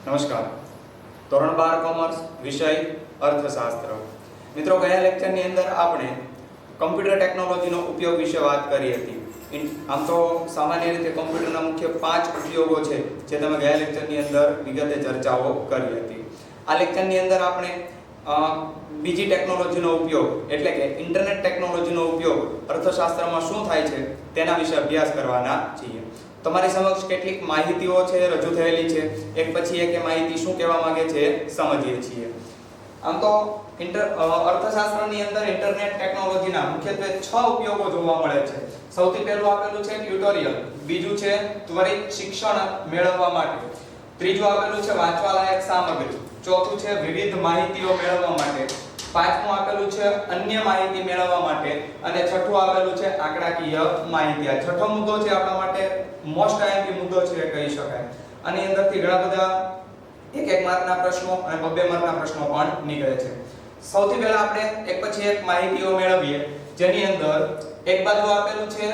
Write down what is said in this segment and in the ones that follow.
નમસ્કાર. ધોરણ 12 કોમર્સ વિષય અર્થશાસ્ત્ર. મિત્રો, ગયા લેક્ચરની અંદર આપણે કમ્પ્યુટર ટેકનોલોજીનો ઉપયોગ વિશે વાત કરી હતી. આમ તો સામાન્ય રીતે કમ્પ્યુટરના મુખ્ય 5 ઉપયોગો છે જે તમે ગયા લેક્ચરની અંદર વિગતે ચર્ચાઓ કરી હતી. આ લેક્ચરની અંદર આપણે બીજી ટેકનોલોજીનો ઉપયોગ એટલે કે ઇન્ટરનેટ ટેકનોલોજીનો ઉપયોગ અર્થશાસ્ત્રમાં શું થાય છે તેના વિશે અભ્યાસ કરવાના છીએ. તમારી સમક્ષ કેટલીક માહિતીઓ છે રજૂ થયેલી છે. એક પછી એક એ માહિતી શું કહેવા માંગે છે સમજીએ છીએ. આમ તો અર્થશાસ્ત્રની અંદર ઇન્ટરનેટ ટેકનોલોજીના મુખ્યત્વે 6 ઉપયોગો જોવા મળે છે. સૌથી પહેલું આપેલું છે ટ્યુટોરિયલ, બીજું છે ત્વરિત શિક્ષણ મેળવવા માટે, ત્રીજું આપેલું છે વાંચવા લાયક સામગ્રી, ચોથું છે વિવિધ માહિતીઓ મેળવવા માટે, પાંચમું આપેલું છે અન્ય માહિતી મેળવવા માટે અને છઠ્ઠું આપેલું છે આંકડાકીય માહિતી. આ છઠ્ઠો મુદ્દો છે આપણા માટે મોસ્ટ આઈએમપી મુદ્દો છે કહી શકાય. આની અંદરથી ઘણા બધા એક માર્કના પ્રશ્નો અને 2 માર્કના પ્રશ્નો પણ નીકળે છે. સૌથી પહેલા આપણે એક પછી એક માહિતીઓ મેળવીએ, જેની અંદર એક બાજુ આપેલું છે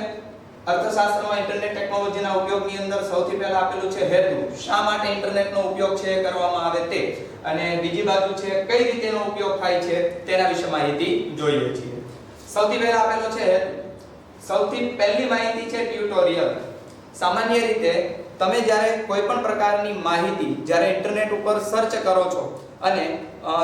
અર્થશાસ્ત્રમાં ઇન્ટરનેટ ટેકનોલોજીના ઉપયોગની અંદર સૌથી પહેલા આપેલું છે હેતુ, શા માટે ઇન્ટરનેટનો ઉપયોગ છે કરવામાં આવે તે, અને બીજી બાજુ છે કઈ રીતે એનો ઉપયોગ થાય છે તેના વિશે માહિતી જોઈએ છીએ. સૌથી પહેલા આપેલો છે હેતુ. સૌથી પહેલી માહિતી છે ટ્યુટોરિયલ. સામાન્ય રીતે તમે જ્યારે કોઈ પણ પ્રકારની માહિતી જ્યારે ઇન્ટરનેટ ઉપર સર્ચ કરો છો અને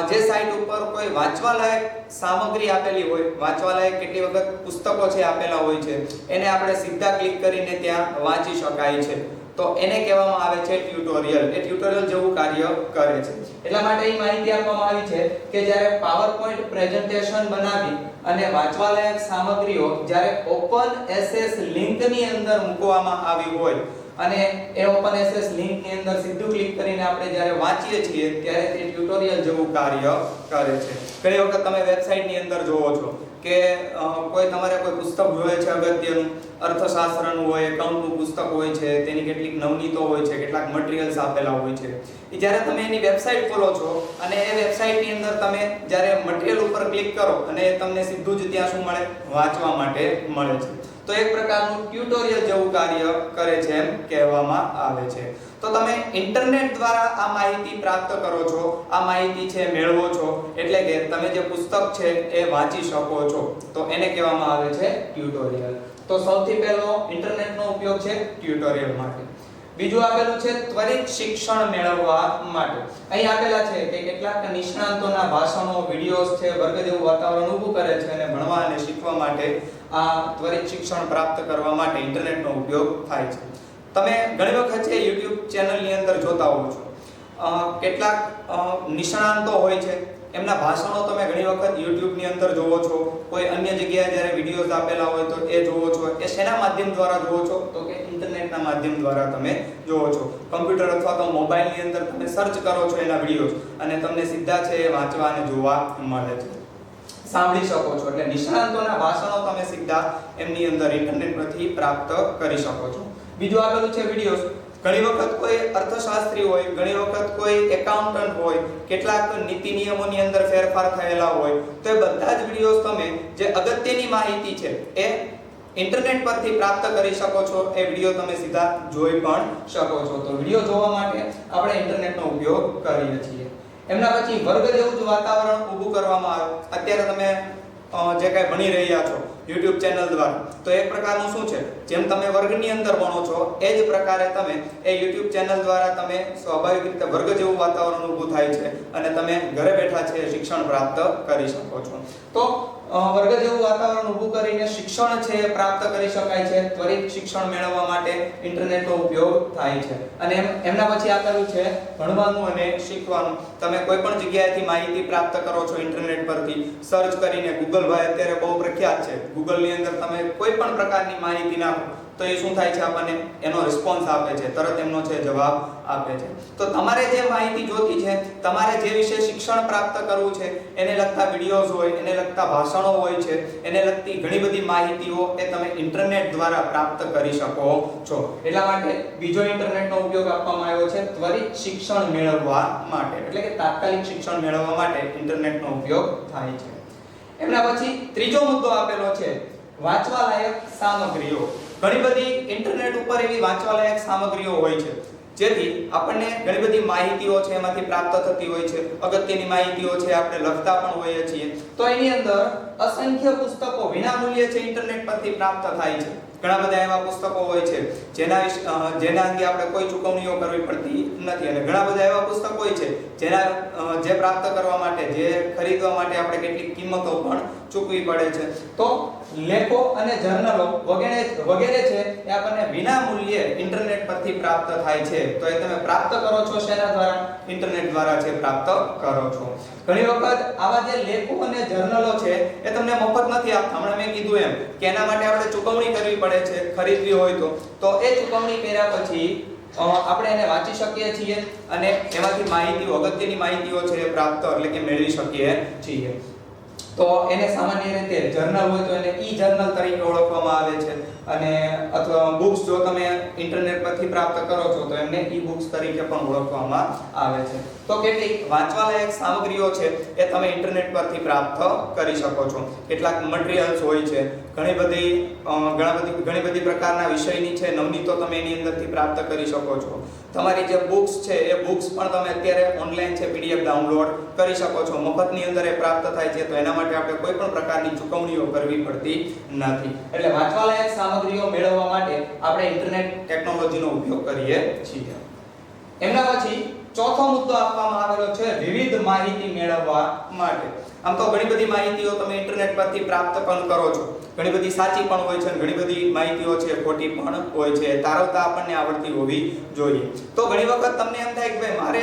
જે સાઇટ ઉપર કોઈ વાંચવા લાયક સામગ્રી આપેલી હોય, વાંચવા લાયક કેટલી વખત પુસ્તકો છે આપેલા હોય છે, એને આપણે સીધા ક્લિક કરીને ત્યાં વાંચી શકાય છે, તો એને કહેવામાં આવે છે ટ્યુટોરિયલ. એ ટ્યુટોરિયલ જેવું કાર્ય કરે છે. એટલા માટે એ માહિતી આપવામાં આવી છે કે જ્યારે પાવરપોઈન્ટ પ્રેઝન્ટેશન બનાવી અને વાંચવા લાયક સામગ્રીઓ જ્યારે ઓપન એસએસ લિંકની અંદર મૂકવામાં આવી હોય અને એ ઓપન એસએસ લિંક ની અંદર સીધું ક્લિક કરીને આપણે જ્યારે વાંચીએ છીએ ત્યારે તે ટ્યુટોરિયલ જેવું કાર્ય કરે છે. ઘણી વખત તમે વેબસાઈટ ની અંદર જોવો છો કે કોઈ તમારે કોઈ પુસ્તક જોઈએ છે અગત્યનું, અર્થશાસ્ત્રનું હોય, એકાઉન્ટનું પુસ્તક હોય છે, તેની કેટલીક નવનીતો હોય છે, કેટલાક મટીરીયલ્સ આપેલા હોય છે. એ જ્યારે તમે એની વેબસાઈટ ખોલો છો અને એ વેબસાઈટ ની અંદર તમે જ્યારે મટીરીયલ ઉપર ક્લિક કરો અને તમને સીધું જ ત્યાં શું મળે, વાંચવા માટે મળે છે. તો એક પ્રકારનું ટ્યુટોરિયલ જેવું કાર્ય કરે છે એમ કહેવામાં આવે છે. તો તમે ઇન્ટરનેટ દ્વારા આ માહિતી પ્રાપ્ત કરો છો, આ માહિતી છે મેળવો છો, એટલે કે તમે જે પુસ્તક છે એ વાંચી શકો છો, તો એને કહેવામાં આવે છે ટ્યુટોરિયલ. તો સૌથી પહેલો ઇન્ટરનેટનો ઉપયોગ છે ટ્યુટોરિયલ માટે. બીજું આપેલું છે ત્વરિત શિક્ષણ મેળવવા માટે. અહીં આપેલા છે કે કેટલાક નિષ્ણાંતોના ભાષણો, વિડિયોઝ છે, વર્ગ જેવું વાતાવરણ ઊભું કરે છે અને ભણવા અને શીખવા માટે આ ત્વરિત શિક્ષણ પ્રાપ્ત કરવા માટે ઇન્ટરનેટનો ઉપયોગ થાય છે. તમે ઘણી વખત છે YouTube ચેનલની અંદર જોતા હોવ છો, કેટલાક નિષ્ણાંતો હોય છે, એમના ભાષણો તમે ઘણી વખત YouTube ની અંદર જોવો છો, કોઈ અન્ય જગ્યાએ જ્યારે વિડિયોઝ આપેલા હોય તો એ જોવો છો. એ શેના માધ્યમ દ્વારા જોવો છો? તો કે ઇન્ટરનેટના માધ્યમ દ્વારા તમે જોવો છો. કમ્પ્યુટર અથવા તો મોબાઈલની અંદર તમે સર્ચ કરો છો એના વિડિયોઝ અને તમને સીધા છે એ વાંચવા અને જોવા મળે છે, સાંભળી શકો છો. એટલે નિષ્ણાંતોના ભાષણો તમે સીધા એમની અંદર ઇન્ટરનેટ પરથી પ્રાપ્ત કરી શકો છો. બીજું આપેલું છે વિડિયોઝ. ઘણી વખત કોઈ અર્થશાસ્ત્રી હોય, ઘણી વખત કોઈ એકાઉન્ટન્ટ હોય, કેટલાક નીતિ નિયમોની અંદર ફેરફાર થયેલા હોય, તો એ બધા જ વિડિયોઝ તમે જે અગત્યની માહિતી છે એ ઇન્ટરનેટ પરથી પ્રાપ્ત કરી શકો છો. એ વિડિયો તમે સીધા જોઈ પણ શકો છો. તો વિડિયો જોવા માટે આપણે ઇન્ટરનેટનો ઉપયોગ કરીએ છીએ. એમના પછી વર્ગ જેવું જ વાતાવરણ ઊભું કરવામાં આવે. અત્યારે તમે જે કાંઈ ભણી રહ્યા છો YouTube ચેનલ દ્વારા, તો એક પ્રકારનું શું છે, જેમ તમે વર્ગની અંદર ભણો છો એ જ પ્રકારે તમે એ YouTube ચેનલ દ્વારા તમે સ્વાભાવિક રીતે વર્ગ જેવું વાતાવરણ ઊભું થાય છે અને તમે ઘરે બેઠા છે શિક્ષણ પ્રાપ્ત કરી શકો છો. તો વર્ગ જેવું વાતાવરણ ઊભું કરીને શિક્ષણ છે પ્રાપ્ત કરી શકાય છે. ત્વરિત શિક્ષણ મેળવવા માટે ઇન્ટરનેટનો ઉપયોગ થાય છે. અને એમના પછી આપેલું છે ભણવાનું અને શીખવાનું. તમે કોઈ પણ જગ્યાએથી માહિતી પ્રાપ્ત કરો છો ઇન્ટરનેટ પરથી સર્ચ કરીને. Google ભાઈ અત્યારે બહુ પ્રખ્યાત છે. Google ની અંદર તમે કોઈ પણ પ્રકારની માહિતી નાખો તો એ શું થાય છે, આપણને એનો રિસ્પોન્સ આપે છે, તરત એમનો છે જવાબ આપે છે. તો તમારે જે માહિતી જોતી છે, તમારે જે વિશે શિક્ષણ પ્રાપ્ત કરવું છે, એને લગતા વિડિયોઝ હોય, એને લગતા ભાષણો હોય છે, એને લગતી ઘણી બધી માહિતીઓ એ તમે ઇન્ટરનેટ દ્વારા પ્રાપ્ત કરી શકો છો. એટલા માટે બીજો ઇન્ટરનેટનો ઉપયોગ આપવામાં આવ્યો છે ત્વરિત શિક્ષણ મેળવવા માટે, એટલે કે તાત્કાલિક શિક્ષણ મેળવવા માટે ઇન્ટરનેટનો ઉપયોગ થાય છે. એમના પછી ત્રીજો મુદ્દો આપેલો છે વાંચવા લાયક સામગ્રીઓ. ઘણી બધી ઇન્ટરનેટ ઉપર એવી વાંચવા લાયક સામગ્રીઓ હોય છે જેથી આપણને ઘણી બધી માહિતીઓ છે એમાંથી પ્રાપ્ત થતી હોય છે, અગત્યની માહિતીઓ છે આપણે લખતા પણ હોઈએ છીએ. તો એની અંદર અસંખ્ય પુસ્તકો વિનામૂલ્યે છે ઇન્ટરનેટ પરથી પ્રાપ્ત થાય છે. ઘણા બધા એવા પુસ્તકો હોય છે જેના અંગે આપણે કોઈ ચૂકવણીઓ કરવી પડતી નથી, અને ઘણા બધા એવા પુસ્તકો હોય છે જે પ્રાપ્ત કરવા માટે, જે ખરીદવા માટે આપણે કેટલીક કિંમતો પણ ચૂકવી પડે છે. તો લેખો અને જર્નલો વગેરે છે એ આપણને વિનામૂલ્યે ઇન્ટરનેટ પરથી પ્રાપ્ત થાય છે. તો એ તમે પ્રાપ્ત કરો છો શેના દ્વારા? ઇન્ટરનેટ દ્વારા છે પ્રાપ્ત કરો છો. ઘણી વખત આવા જે લેખો અને જર્નલો છે એ તમને મફત નથી આપતા. હમણાં મેં કીધું એમ કે એના માટે આપણે ચૂકવણી કરવી પડે છે ખરીદવી હોય તો એ ચૂકવણી કર્યા પછી આપણે એને વાંચી શકીએ છીએ અને એમાંથી માહિતીઓ, અગત્યની માહિતીઓ છે એ પ્રાપ્ત એટલે કે મેળવી શકીએ છીએ. તો એને સામાન્ય રીતે જર્નલ હોય તો એને ઈ-જર્નલ તરીકે ઓળખવામાં આવે છે, અને અથવા બુક્સ જો તમે ઇન્ટરનેટ પરથી પ્રાપ્ત કરો છો તો એમને ઈ-બુક્સ તરીકે પણ ઓળખવામાં આવે છે. તો કેટલીક વાંચવાલાયક સામગ્રીઓ છે એ તમે ઇન્ટરનેટ પરથી પ્રાપ્ત કરી શકો છો. કેટલાક મટીરીયલ્સ હોય છે, ઘણી બધી પ્રકારના વિષયની છે નવનીતો તમે એની અંદરથી પ્રાપ્ત કરી શકો છો. તમારી જે બુક્સ છે એ બુક્સ પણ તમે અત્યારે ઓનલાઈન છે PDF ડાઉનલોડ કરી શકો છો. મફતની અંદર એ પ્રાપ્ત થાય છે, તો એના માટે આપણે કોઈ પણ પ્રકારની ચૂકવણીઓ કરવી પડતી નથી. એટલે વાંચવાલાયક સામગ્રીઓ મેળવવા માટે આપણે ઇન્ટરનેટ ટેકનોલોજીનો ઉપયોગ કરીએ છીએ. એમના પછી ચોથો મુદ્દો આપવામાં આવેલો છે વિવિધ માહિતી મેળવવા માટે. આમ તો ઘણી બધી માહિતીઓ તમે ઇન્ટરનેટ પરથી પ્રાપ્ત પણ કરો છો. ઘણી બધી સાચી પણ હોય છે અને ઘણી બધી માહિતીઓ છે ખોટી પણ હોય છે. તારવતા આપણને આવડતી હોવી જોઈએ. તો ઘણી વખત તમને એમ થાય કે ભાઈ મારે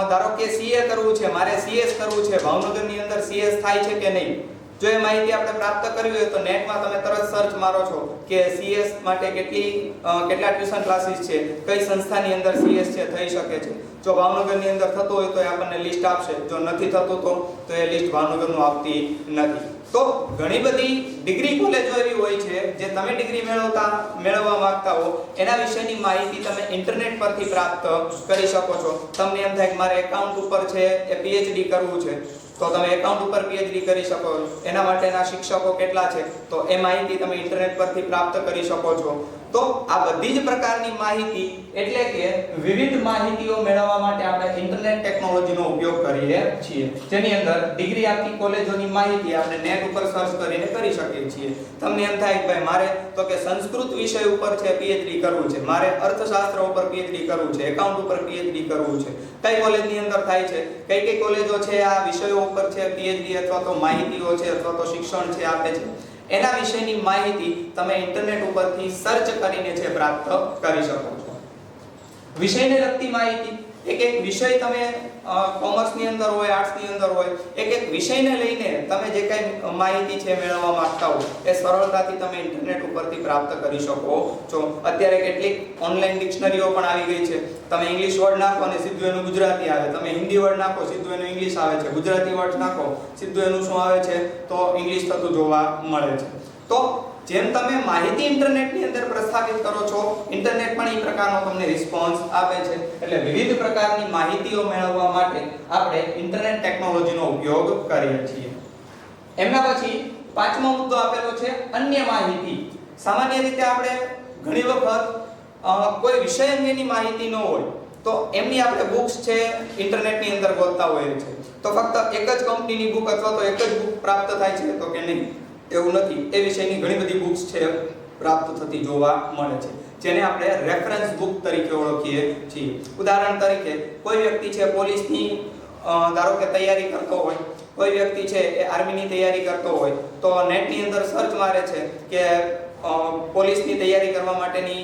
ધારો કે CA કરવું છે, મારે CS કરવું છે, ભાવનગરની અંદર CS થાય છે કે નહીં. જો એ માહિતી આપણે પ્રાપ્ત કરવી હોય તો નેટમાં તમે તરત સર્ચ મારો છો કે CS માટે કેટલા ટ્યુશન ક્લાસીસ છે, કઈ સંસ્થાની અંદર CS છે થઈ શકે છે. જો ભાવનગરની અંદર થતું હોય તો એ આપણને લિસ્ટ આપશે, જો નથી થતું તો એ લિસ્ટ ભાવનગરનું આપતી નથી. તો ઘણી બધી ડિગ્રી કોલેજો એવી હોય છે જે તમે ડિગ્રી મેળવવા માંગતા હો એના વિશેની માહિતી તમે ઇન્ટરનેટ પરથી પ્રાપ્ત કરી શકો છો. તમને એમ થાય કે મારે એકાઉન્ટ ઉપર છે એ PhD કરવું છે, તો તમે એકાઉન્ટ ઉપર PhD કરી શકો. એના માટેના શિક્ષકો કેટલા છે તો એ માહિતી તમે ઇન્ટરનેટ પરથી પ્રાપ્ત કરી શકો છો. તો આ બધી જ પ્રકારની માહિતી એટલે કે વિવિધ માહિતીઓ મેળવવા માટે આપણે ઇન્ટરનેટ ટેકનોલોજીનો ઉપયોગ કરીએ છીએ, જેની અંદર ડિગ્રી આપતી કોલેજોની માહિતી આપણે નેટ ઉપર સર્ચ કરીને કરી શકીએ છીએ. તમને એમ થાય કે ભાઈ મારે તો કે સંસ્કૃત વિષય ઉપર છે PhD કરવું છે, મારે અર્થશાસ્ત્ર ઉપર PhD કરવું છે, એકાઉન્ટ ઉપર PhD કરવું છે, કઈ કોલેજની અંદર થાય છે, કઈ કોલેજો છે આ વિષયો ઉપર છે PhD અથવા તો માહિતીઓ છે અથવા તો શિક્ષણ છે આપે છે, એના વિશેની માહિતી તમે ઇન્ટરનેટ ઉપરથી સર્ચ કરીને છે પ્રાપ્ત કરી શકો છો. વિષયને લગતી માહિતી, એક વિષય તમે કોમર્સની અંદર હોય, આર્ટ્સની અંદર હોય, એક વિષયને લઈને તમે જે કઈ માહિતી છે મેળવવા માંગતા હો એ સરળતાથી તમે ઇન્ટરનેટ ઉપરથી પ્રાપ્ત કરી શકો છો. અત્યારે કેટલીક ઓનલાઈન ડિક્શનરીઓ પણ આવી ગઈ છે. તમે ઇંગ્લિશ વર્ડ નાખો અને સીધું એનું ગુજરાતી આવે, તમે હિન્દી વર્ડ નાખો સીધું એનું ઇંગ્લિશ આવે છે, ગુજરાતી વર્ડ નાખો સીધું એનું શું આવે છે તો ઇંગ્લિશ થતું જોવા મળે છે. તો જેમ તમે માહિતી ઇન્ટરનેટની અંદર પ્રસ્થાપિત કરો છો, ઇન્ટરનેટ પણ એ પ્રકારનો તમને રિસ્પોન્સ આપે છે. એટલે વિવિધ પ્રકારની માહિતીઓ મેળવવા માટે આપણે ઇન્ટરનેટ ટેકનોલોજીનો ઉપયોગ કરીએ છીએ. એમના પછી પાંચમો મુદ્દો આપેલો છે અન્ય માહિતી. સામાન્ય રીતે આપણે ઘણી વખત કોઈ વિષય અંગેની માહિતી ન હોય તો એમની આપણે બુક્સ છે ઇન્ટરનેટની અંદર ગોતતા હોઈએ છીએ. તો ફક્ત એક જ કંપનીની બુક અથવા તો એક જ બુક પ્રાપ્ત થાય છે તો કે નહીં, એવું નથી. એ વિષયની ઘણી બધી બુક્સ છે પ્રાપ્ત થતી જોવા મળે છે, જેને આપણે રેફરન્સ બુક તરીકે ઓળખીએ છીએ. ઉદાહરણ તરીકે કોઈ વ્યક્તિ છે પોલીસની ધારો કે તૈયારી કરતો હોય, કોઈ વ્યક્તિ છે એ આર્મીની તૈયારી કરતો હોય તો નેટની અંદર સર્ચ મારે છે કે પોલીસની તૈયારી કરવા માટેની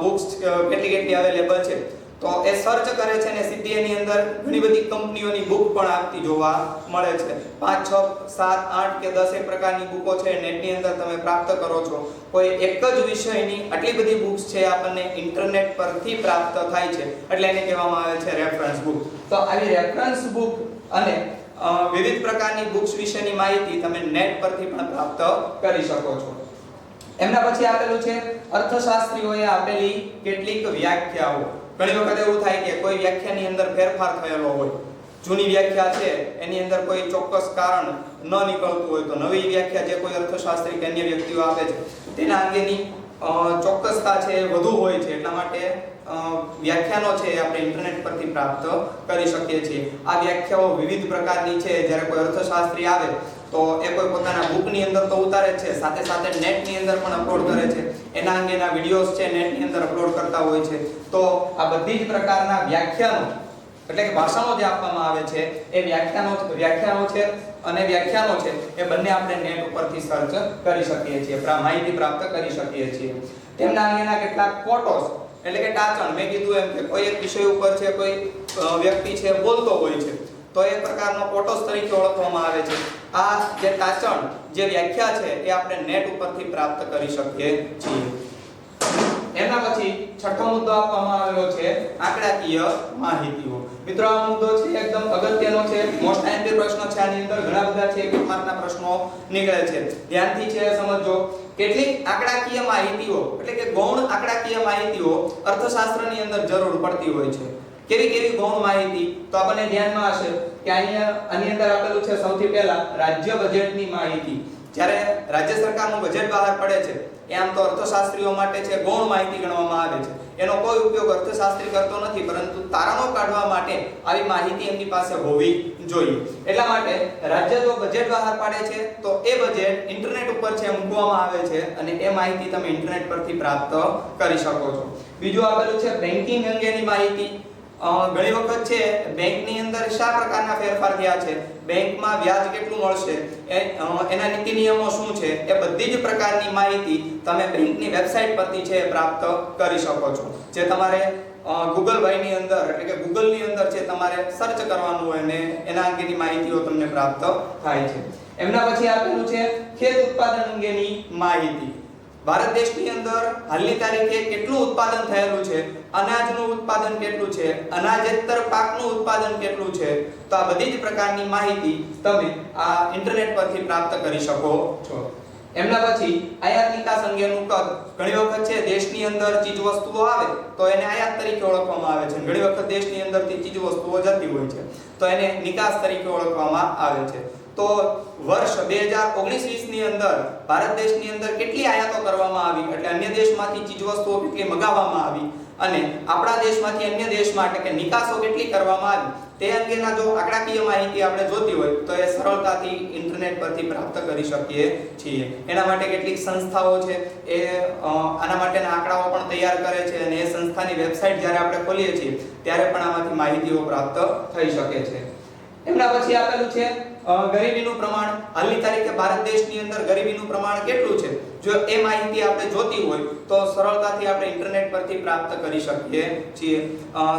બુક્સ કેટલી અવેલેબલ છે, તો એ સર્ચ કરે છે અને સીધી એની અંદર ઘણી બધી કંપનીઓની બુક પણ આપતી જોવા મળે છે. 5, 6, 7, 8 કે 10 એક પ્રકારની બુકો છે નેટની અંદર તમે પ્રાપ્ત કરો છો. કોઈ એક જ વિષયની આટલી બધી બુક્સ છે આપણને ઇન્ટરનેટ પરથી પ્રાપ્ત થાય છે, એટલે એને કહેવામાં આવે છે રેફરન્સ બુક. તો આવી રેફરન્સ બુક અને વિવિધ પ્રકારની બુક્સ વિશેની માહિતી તમે નેટ પરથી પણ પ્રાપ્ત કરી શકો છો. એમના પછી આપેલું છે અર્થશાસ્ત્રીઓએ આપેલી કેટલીક વ્યાખ્યાઓ. ઘણી વખત એવું થાય કે કોઈ વ્યાખ્યાની અંદર ફેરફાર થયેલો હોય, જૂની વ્યાખ્યા છે એની અંદર કોઈ ચોક્કસ કારણ ન નીકળતું હોય તો નવી વ્યાખ્યા જે કોઈ અર્થશાસ્ત્રી કે અન્ય વ્યક્તિઓ આપે છે તેના અંગેની ચોક્કસતા છે વધુ હોય છે, એટલા માટે વ્યાખ્યાનો છે એ આપણે ઇન્ટરનેટ પરથી પ્રાપ્ત કરી શકીએ છીએ. આ વ્યાખ્યાઓ વિવિધ પ્રકારની છે. જ્યારે કોઈ અર્થશાસ્ત્રી આવે તો એ કોઈ પોતાના બુકની અંદર તો ઉતારે છે, સાથે સાથે નેટની અંદર પણ અપલોડ કરે છે. એના અંગેના વિડીયોઝ છે નેટની અંદર અપલોડ કરતા હોય છે. તો આ બધી જ પ્રકારના વ્યાખ્યાનો એટલે કે ભાષાઓ જે આપવામાં આવે છે એ વ્યાખ્યાનો છે અને વ્યાખ્યાનો છે એ બંને આપણે નેટ ઉપરથી સર્ચ કરી શકીએ છીએ, માહિતી પ્રાપ્ત કરી શકીએ છીએ. તેમના અંગેના કેટલાક ફોટોસ એટલે કે ટાંચણ, મેં કીધું એમ કે કોઈ એક વિષય ઉપર છે કોઈ વ્યક્તિ છે બોલતો હોય છે તો એ પ્રકારનો ફોટોસ તરીકે ઓળખવામાં આવે છે. આ જે ટાંચણ જે વ્યાખ્યા છે એ આપણે નેટ ઉપરથી પ્રાપ્ત કરી શકીએ છીએ. એના પછી છઠ્ઠો મુદ્દો આપવામાં આવેલો છે આંકડાકીય માહિતીઓ. મિત્રો આ મુદ્દો છે એકદમ અગત્યનો છે. મોસ્ટ આઈએમપી પ્રશ્નો છે, આની અંદર ઘણા બધા છે 1 માર્કના પ્રશ્નો નીકળે છે. ધ્યાનથી છે સમજો. કેટલીક આંકડાકીય માહિતીઓ એટલે કે ગૌણ આંકડાકીય માહિતીઓ અર્થશાસ્ત્રની અંદર જરૂર પડતી હોય છે. કેવી ગૌણ માહિતી? તો આપણને ધ્યાનમાં હશે કે આની અંદર આપેલું છે સૌથી પહેલા રાજ્ય બજેટની માહિતી. જ્યારે રાજ્ય સરકારનું બજેટ બહાર પડે છે એ આમ તો અર્થશાસ્ત્રીઓ માટે છે ગૌણ માહિતી ગણવામાં આવે છે. એનો કોઈ ઉપયોગ અર્થશાસ્ત્રી કરતો નથી, પરંતુ તારણો કાઢવા માટે આવી માહિતી એમની પાસે હોવી જોઈએ. એટલા માટે રાજ્ય જો બજેટ બહાર પાડે છે તો એ બજેટ ઇન્ટરનેટ ઉપર છે મૂકવામાં આવે છે અને એ માહિતી તમે ઇન્ટરનેટ પરથી પ્રાપ્ત કરી શકો છો. બીજું આપેલું છે બેન્કિંગ અંગેની માહિતી. ઘણી વખત છે બેંકની અંદર શા પ્રકારના ફેરફાર થયા છે, બેંકમાં વ્યાજ કેટલું મળશે, એના નીતિ નિયમો શું છે, એ બધી જ પ્રકારની માહિતી તમે બેંકની વેબસાઇટ પરથી છે પ્રાપ્ત કરી શકો છો. જે તમારે ગૂગલ ભાઈની અંદર એટલે કે ગૂગલની અંદર છે તમારે સર્ચ કરવાનું હોય ને એના અંગેની માહિતીઓ તમને પ્રાપ્ત થાય છે. એમના પછી આપેલું છે ખેત ઉત્પાદન અંગેની માહિતી. ભારત દેશની અંદર હાલની તારીખે કેટલું ઉત્પાદન થયેલું છે, અનાજનું ઉત્પાદન કેટલું છે, અનાજેતર પાકનું ઉત્પાદન કેટલું છે, તો આ બધી જ પ્રકારની માહિતી તમે આ ઇન્ટરનેટ પરથી પ્રાપ્ત કરી શકો છો. એમના પછી આયાત નિકાસ અંગેનું કદ. ઘણી વખત છે દેશની અંદર ચીજ વસ્તુઓ આવે તો એને આયાત તરીકે ઓળખવામાં આવે છે. ઘણી વખત દેશની અંદરથી ચીજ વસ્તુઓ જતી હોય છે તો એને નિકાસ તરીકે ઓળખવામાં આવે છે. તો વર્ષ 2019-20 ની અંદર ભારત દેશની અંદર કેટલી આયાતો કરવામાં આવી એટલે અન્ય દેશમાંથી ચીજ વસ્તુઓ કેટલી મંગાવવામાં આવી અને આપણા દેશમાંથી અન્ય દેશમાં એટલે કે નિકાસો કેટલી કરવામાં આવી તે અંગેના જો આંકડાકીય માહિતી આપણે જોતી હોય તો એ સરળતાથી ઇન્ટરનેટ પરથી પ્રાપ્ત કરી શકીએ છીએ. એના માટે કેટલીક સંસ્થાઓ છે એ આના માટેના આંકડાઓ પણ તૈયાર કરે છે અને એ સંસ્થાની વેબસાઇટ જ્યારે આપણે ખોલીએ છીએ ત્યારે પણ આમાંથી માહિતીઓ પ્રાપ્ત થઈ શકે છે. એમના પછી આપેલું છે ગરીબીનું પ્રમાણ. હાલની તારીખે ભારત દેશની અંદર ગરીબીનું પ્રમાણ કેટલું છે, જો એ માહિતી આપણે જોતી હોય તો સરળતાથી આપણે ઇન્ટરનેટ પરથી પ્રાપ્ત કરી શકીએ છીએ.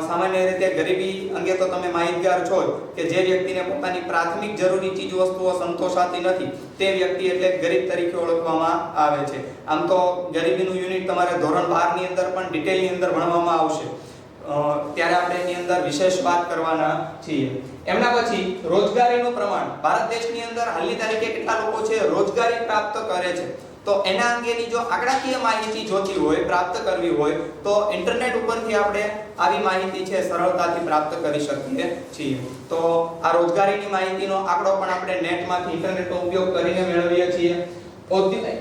સામાન્ય રીતે ગરીબી અંગે તો તમે માહિતગાર છો કે જે વ્યક્તિને પોતાની પ્રાથમિક જરૂરી ચીજ વસ્તુઓ સંતોષાતી નથી તે વ્યક્તિ એટલે ગરીબ તરીકે ઓળખવામાં આવે છે. આમ તો ગરીબીનું યુનિટ તમારે ધોરણ 12 ની અંદર પણ ડિટેલની અંદર ભણવામાં આવશે, ત્યારે આપણે એની અંદર વિશેષ વાત કરવાના છીએ. એમના પછી રોજગારીનું પ્રમાણ. ભારત દેશની અંદર હાલની તારીખે કેટલા લોકો છે રોજગારી પ્રાપ્ત કરે છે, તો એના અંગેની જો આંકડાકીય માહિતી જોતી હોય, પ્રાપ્ત કરવી હોય તો ઇન્ટરનેટ ઉપરથી આપણે આવી માહિતી છે સરળતાથી પ્રાપ્ત કરી શકીએ છીએ. તો આ રોજગારીની માહિતીનો આંકડો પણ આપણે નેટમાંથી ઇન્ટરનેટનો ઉપયોગ કરીને મેળવીએ છીએ.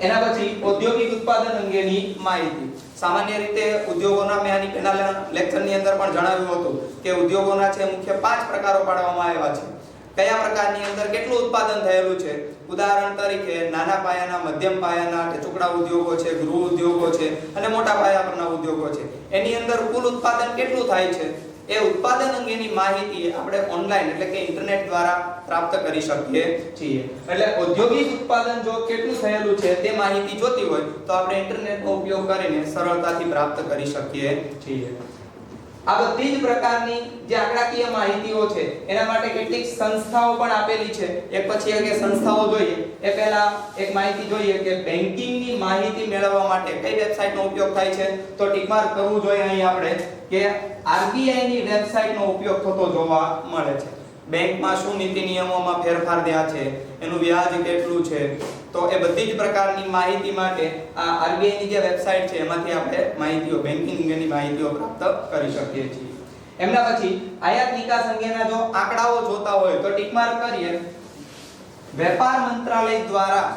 એના પછી ઔદ્યોગિક ઉત્પાદન અંગેની માહિતી. સામાન્ય રીતે ઉદ્યોગોના મેં આની પહેલા લેક્ચરની અંદર પણ જણાવ્યું હતું કે ઉદ્યોગોના છે મુખ્ય 5 પ્રકારો પાડવામાં આવ્યા છે. કયા પ્રકારની અંદર કેટલું ઉત્પાદન થયેલું છે. ઉદાહરણ તરીકે નાના પાયાના, મધ્યમ પાયાના ટુકડા ઉદ્યોગો છે, ગૃહ ઉદ્યોગો છે અને મોટા પાયા પરના ઉદ્યોગો છે. એની અંદર કુલ ઉત્પાદન કેટલું થાય છે એ ઉત્પાદન અંગેની માહિતી આપણે ઓનલાઈન એટલે કે ઇન્ટરનેટ દ્વારા પ્રાપ્ત કરી શકીએ છીએ. એટલે ઔદ્યોગિક ઉત્પાદન જો કેટલું થયેલું છે તે માહિતી જોતી હોય તો આપણે ઇન્ટરનેટનો ઉપયોગ કરીને સરળતાથી પ્રાપ્ત કરી શકીએ છીએ. આ બધી જ પ્રકારની જે આંકડાકીય માહિતીઓ છે એના માટે કેટલીક સંસ્થાઓ પણ આપેલી છે. એક પછી એક સંસ્થાઓ જોઈએ. એ પહેલા એક માહિતી જોઈએ કે બેન્કિંગની માહિતી મેળવવા માટે કઈ વેબસાઇટનો ઉપયોગ થાય છે, તો ટિક માર્ક કરવું જોઈએ અહીં આપણે કે RBI ની વેબસાઇટનો ઉપયોગ થતો જોવા મળે છે. બેંકમાં શું નીતિ નિયમોમાં ફેરફાર થયા છે, એનું વ્યાજ કેટલું છે, તો એ બધી જ પ્રકારની માહિતી માટે આ RBI ની જે વેબસાઇટ છે એમાંથી આપણે માહિતીઓ બેન્કિંગ અંગેની માહિતીઓ પ્રાપ્ત કરી શકીએ છીએ. એમના પછી આયાત નિકાસ અંગેના જો આંકડાઓ જોતા હોય તો ટિક માર્ક કરીએ. વેપાર મંત્રાલય દ્વારા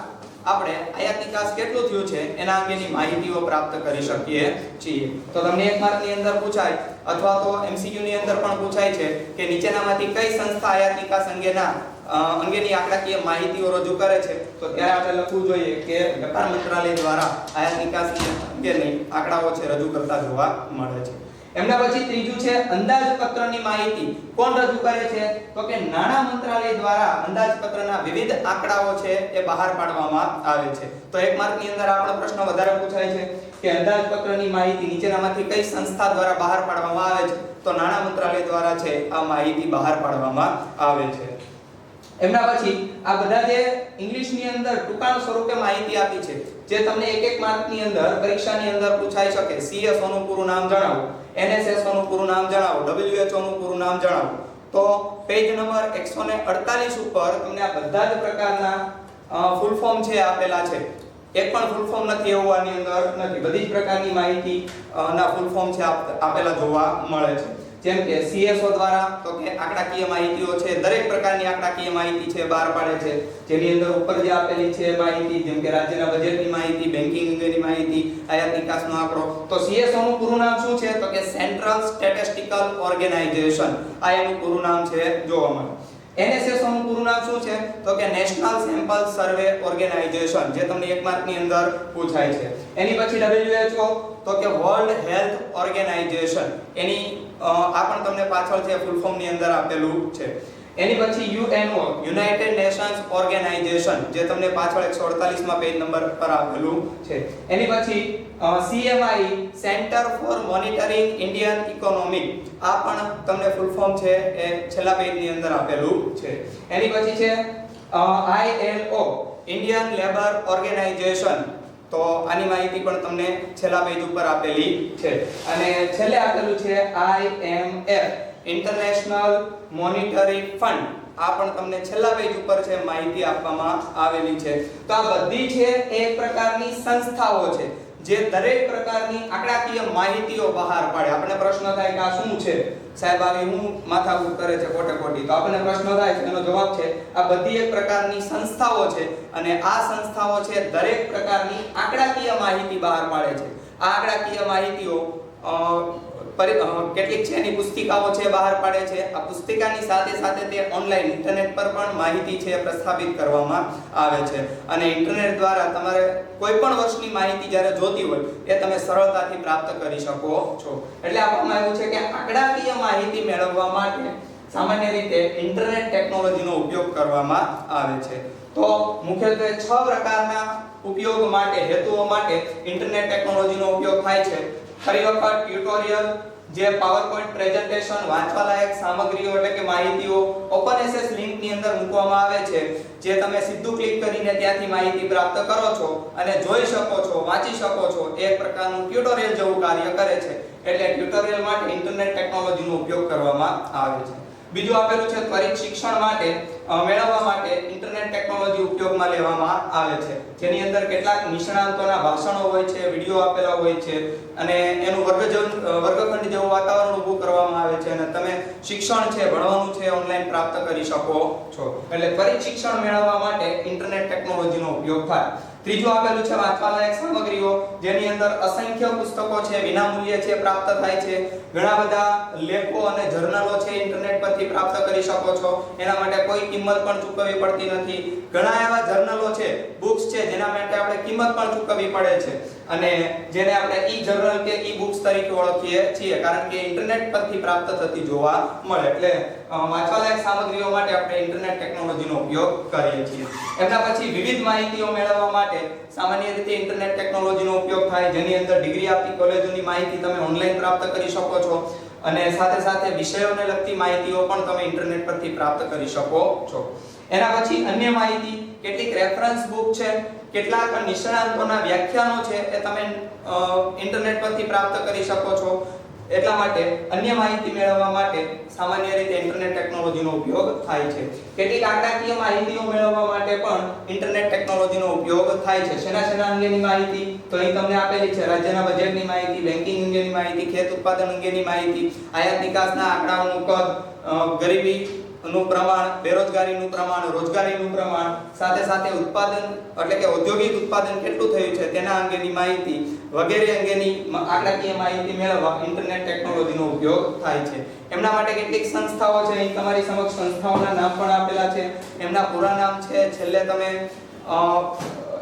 આપણે આયાત નિકાસ કેટલું થયું છે એના અંગેની માહિતીઓ પ્રાપ્ત કરી શકીએ છીએ. તો તમને 1 માર્કની અંદર પૂછાય અથવા તો MCQ ની અંદર પણ પૂછાય છે કે નીચેનામાંથી કઈ સંસ્થા આયાત નિકાસ અંગેની આંકડાકીય માહિતીઓ રજૂ કરે છે, તો ત્યારે આપણે લખવું જોઈએ કે વેપાર મંત્રાલય દ્વારા આયાત નિકાસ અંગેની આંકડાઓ છે રજૂ કરતા જોવા મળે છે. એમના પછી ત્રીજું છે અંદાજપત્રની માહિતી કોણ રજૂ કરે છે, તો કે નાણાં મંત્રાલય દ્વારા અંદાજપત્રના વિવિધ આંકડાઓ છે એ બહાર પાડવામાં આવે છે. તો 1 માર્કની અંદર આપણો પ્રશ્ન વધારે પૂછાય છે કે અંદાજપત્રની માહિતી નીચેનામાંથી કઈ સંસ્થા દ્વારા બહાર પાડવામાં આવે છે, તો નાણાં મંત્રાલય દ્વારા છે આ માહિતી બહાર પાડવામાં આવે છે. એમના પછી આ બધા જે ઇંગ્લિશની અંદર ટૂંકાણ સ્વરૂપે માહિતી આપી છે જે તમને 1 માર્કની અંદર પરીક્ષાની અંદર પૂછાઈ શકે. CSO નું પૂરું નામ જણાવો, NSSO નું પૂરું નામ જણાવો, WHO નું પૂરું નામ જણાવો. તો પેજ નંબર 148 ઉપર તમને આ બધા જ પ્રકારના ફૂલ ફોર્મ છે આપેલા છે. એક પણ ફૂલ ફોર્મ નથી એવું આની અંદર નથી, બધી જ પ્રકારની માહિતી ના ફૂલ ફોર્મ છે આપેલા જોવા મળે છે. જેમ કે CSO દ્વારા તો કે આંકડાકીય માહિતીઓ છે, દરેક પ્રકારની આંકડાકીય માહિતી છે બહાર પાડે છે, જેની અંદર ઉપર જે આપેલી છે માહિતી, જેમ કે રાજ્યના બજેટની માહિતી, બેન્કિંગ અંગેની માહિતી, આયાત નિકાસનો આંકડો. તો CSO નું પૂરું નામ શું છે, તો કે સેન્ટ્રલ સ્ટેટિસ્ટિકલ ઓર્ગેનાઇઝેશન, આ એનું પૂરું નામ છે જોવા મળે. NSSO નું પૂરું નામ શું છે, તો કે નેશનલ સેમ્પલ સર્વે ઓર્ગેનાઇઝેશન, જે તમને 1 માર્કની અંદર પૂછાય છે. એની પછી WHO તો કે વર્લ્ડ હેલ્થ ઓર્ગેનાઇઝેશન, એની આ પણ તમને પાછળ છે ફૂલ ફોર્મ ની અંદર આપેલું છે. એની પછી UNO યુનાઇટેડ નેશન્સ ઓર્ગેનાઇઝેશન, જે તમને પાછળ 148 માં પેજ નંબર પર આપેલું છે. એની પછી CMI centre for monitoring Indian economy, આ પણ તમને ફૂલ ફોર્મ છે એ છેલ્લા પેજની અંદર આપેલું છે. એની પછી છે ILO ઇન્ડિયન લેબર ઓર્ગેનાઇઝેશન, તો આની માહિતી પણ તમને છેલ્લા પેજ ઉપર આપેલી છે. અને છેલ્લે આપેલું છે IMF ઇન્ટરનેશનલ મોનિટરી ફંડ, આ પણ તમને છેલ્લા પેજ ઉપર છે માહિતી આપવામાં આવેલી છે. તો આ બધી છે એક પ્રકારની સંસ્થાઓ છે જે દરેક પ્રકારની આંકડાકીય માહિતીઓ બહાર પાડે. આપણને પ્રશ્ન થાય કે આ શું છે સાહેબ, આવી હું માથાકૂટ કરે છે ખોટે ખોટી, તો આપણને પ્રશ્ન થાય છે એનો જવાબ છે આ બધી એક પ્રકારની સંસ્થાઓ છે અને આ સંસ્થાઓ છે દરેક પ્રકારની આંકડાકીય માહિતી બહાર પાડે છે. આ આંકડાકીય માહિતીઓ કેટલીક છે એની પુસ્તિકાઓ છે બહાર પાડે છે. આ પુસ્તિકાની સાથે સાથે તે ઓનલાઈન ઇન્ટરનેટ પર પણ માહિતી છે પ્રસ્થાપિત કરવામાં આવે છે અને ઇન્ટરનેટ દ્વારા તમારે કોઈ પણ વર્ષની માહિતી જ્યારે જોતી હોય એ તમે સરળતાથી પ્રાપ્ત કરી શકો છો. એટલે આપવામાં આવ્યું છે કે આંકડાકીય માહિતી મેળવવા માટે સામાન્ય રીતે ઇન્ટરનેટ ટેકનોલોજીનો ઉપયોગ કરવામાં આવે છે. તો મુખ્યત્વે 6 પ્રકારના ઉપયોગ માટે, હેતુઓ માટે ઇન્ટરનેટ ટેકનોલોજીનો ઉપયોગ થાય છે. ફરી વખત ટ્યુટોરિયલ, જે પાવરપોઈન્ટ પ્રેઝન્ટેશન, વાંચવાલાયક સામગ્રીઓ એટલે કે માહિતીઓ ઓપન એસએસ લિંક ની અંદર મૂકવામાં આવે છે, જે તમે સીધું ક્લિક કરીને ત્યાંથી માહિતી પ્રાપ્ત કરો છો અને જોઈ શકો છો, વાંચી શકો છો. એક પ્રકારનું ટ્યુટોરિયલ જેવું કાર્ય કરે છે. એટલે ટ્યુટોરિયલ માટે ઇન્ટરનેટ ટેકનોલોજીનો ઉપયોગ કરવામાં આવે છે. બીજું આપેલું છે ત્વરિત શિક્ષણ માટે મેળવવા માટે ઇન્ટરનેટ ટેકનોલોજી ઉપયોગમાં લેવામાં આવે છે, જેની અંદર કેટલાક નિષ્ણાંતોના ભાષણો હોય છે, વિડિયો આપેલા હોય છે અને એનું વર્ગખંડ જેવું વાતાવરણ ઊભું કરવામાં આવે છે અને તમે શિક્ષણ છે, ભણવાનું છે ઓનલાઈન પ્રાપ્ત કરી શકો છો. એટલે ત્વરિત શિક્ષણ મેળવવા માટે ઇન્ટરનેટ ટેકનોલોજીનો ઉપયોગ થાય. ત્રીજું આપેલું છે વાંચવાલાયક સામગ્રીઓ, જેની અંદર અસંખ્ય પુસ્તકો છે વિનામૂલ્યે છે પ્રાપ્ત થાય છે. ઘણા બધા લેખો અને જર્નલો છે ઇન્ટરનેટ પરથી પ્રાપ્ત કરી શકો છો. એના માટે કોઈ કિંમત પણ ચૂકવવી પડતી નથી. ઘણા એવા જર્નલો છે, બુક્સ છે જેના માટે આપણે કિંમત પણ ચૂકવવી પડે છે અને જેને આપણે ઈ જર્નલ કે ઈ બુક્સ તરીકે ઓળખીએ છીએ, કારણ કે ઇન્ટરનેટ પરથી પ્રાપ્ત થતી જોવા મળે. એટલે વાંચવાલાયક સામગ્રીઓ માટે આપણે ઇન્ટરનેટ ટેકનોલોજીનો ઉપયોગ કરીએ છીએ. એના પછી વિવિધ માહિતીઓ મેળવવા માટે સામાન્ય રીતે ઇન્ટરનેટ ટેકનોલોજીનો ઉપયોગ થાય, જેની અંદર ડિગ્રી આપતી કોલેજોની માહિતી તમે ઓનલાઈન પ્રાપ્ત કરી શકો છો અને સાથે સાથે વિષયોને લગતી માહિતીઓ પણ તમે ઇન્ટરનેટ પરથી પ્રાપ્ત કરી શકો છો. એના પછી અન્ય માહિતી, કેટલીક રેફરન્સ બુક છે, કેટલાક નિષ્ણાંતોના વ્યાખ્યાનો છે એ તમે ઇન્ટરનેટ પરથી પ્રાપ્ત કરી શકો છો. એટલા માટે અન્ય માહિતી મેળવવા માટે સામાન્ય રીતે ઇન્ટરનેટ ટેકનોલોજીનો ઉપયોગ થાય છે. કેટલીક આંકડાકીય માહિતીઓ મેળવવા માટે પણ ઇન્ટરનેટ ટેકનોલોજીનો ઉપયોગ થાય છે. શેના અંગેની માહિતી? તો અહીં તમને આપેલી છે રાજ્યના બજેટની માહિતી, બેન્કિંગ અંગેની માહિતી, ખેત ઉત્પાદન અંગેની માહિતી, આયાત નિકાસના આંકડાઓનું કદ, ગરીબી નું પ્રમાણ, બેરોજગારીનું પ્રમાણ, રોજગારીનું પ્રમાણ, સાથે સાથે ઉત્પાદન એટલે કે ઔદ્યોગિક ઉત્પાદન કેટલું થયું છે તેના અંગેની માહિતી વગેરે અંગેની આંકડાકીય માહિતી મેળવવા ઇન્ટરનેટ ટેકનોલોજીનો ઉપયોગ થાય છે. એમના માટે કેટલીક સંસ્થાઓ છે, અહીં તમારી સમક્ષ સંસ્થાઓના નામ પણ આપેલા છે. એમના પૂરા નામ છે છેલ્લે તમે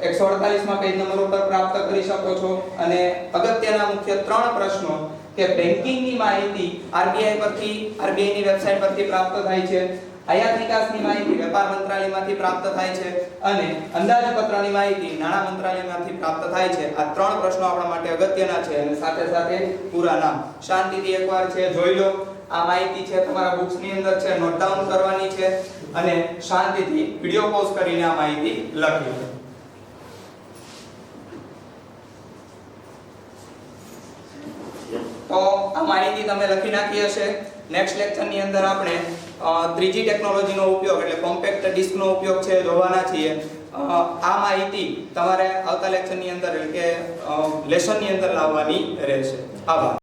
148 માં પેજ નંબર ઉપર પ્રાપ્ત કરી શકો છો. અને અગત્યના મુખ્ય 3 પ્રશ્નો કે બેન્કિંગની માહિતી આરબીઆઈ ની વેબસાઈટ પરથી પ્રાપ્ત થાય છે, આયાત નિકાસની માહિતી વેપાર મંત્રાલયમાંથી પ્રાપ્ત થાય છે અને અંદાજપત્રની માહિતી નાણાં મંત્રાલયમાંથી પ્રાપ્ત થાય છે. આ 3 પ્રશ્નો આપણા માટે અગત્યના છે. અને સાથે સાથે પૂરા નામ શાંતિથી એકવાર છે જોઈ લો. આ માહિતી છે તમારા બુક્સ ની અંદર છે, નોટ ડાઉન કરવાની છે અને શાંતિથી વિડિયો પોઝ કરીને આ માહિતી લખી લો. તો આ માહિતી તમે લખી નાખી હશે. નેક્સ્ટ લેક્ચર ની અંદર આપણે ત્રીજી ટેકનોલોજીનો ઉપયોગ એટલે કોમ્પેક્ટ ડિસ્કનો ઉપયોગ છે જોવાના છીએ. આ માહિતી તમારે આવતા લેક્ચર ની અંદર એટલે કે લેસન ની અંદર લાવવાની રહેશે. આભાર.